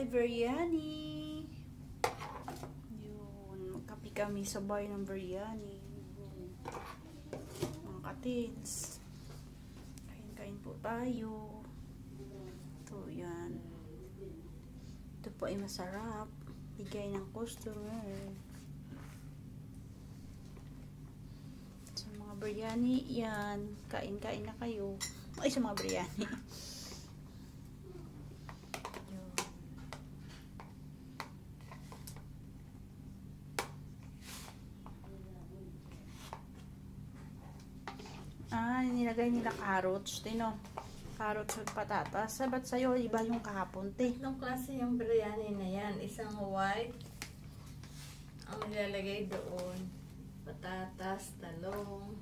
Ay, biryani. Yun. Magkapi kami sabay ng biryani. Mga katins. Kain-kain po tayo. Ito, yan. Ito po ay masarap. Bigay ng customer. Sa mga biryani, yan. Kain-kain na kayo. Ay, sa mga biryani. Nilagay nila carrots. Tino, carrots at patatas. Sabat sa'yo, iba yung kahapon, te. Anong klase yung biryani na yan? Isang white. Ang nilalagay doon. Patatas, talong.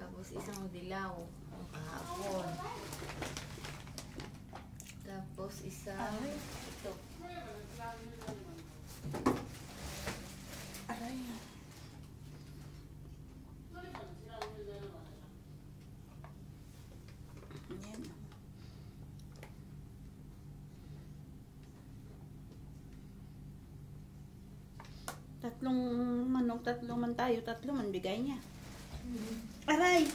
Tapos isang dilaw. Ang kahapon. Tapos isang ito. Aray. Ayan. Tatlong manok, tatlong man tayo, tatlong man bigay niya. Aray!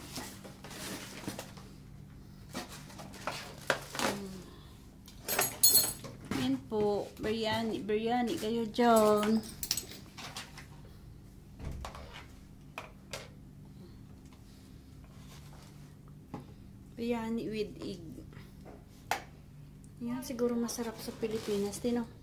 Yan po, biryani kayo dyan. Biryani with egg. Yan siguro masarap sa Pilipinas, Tino.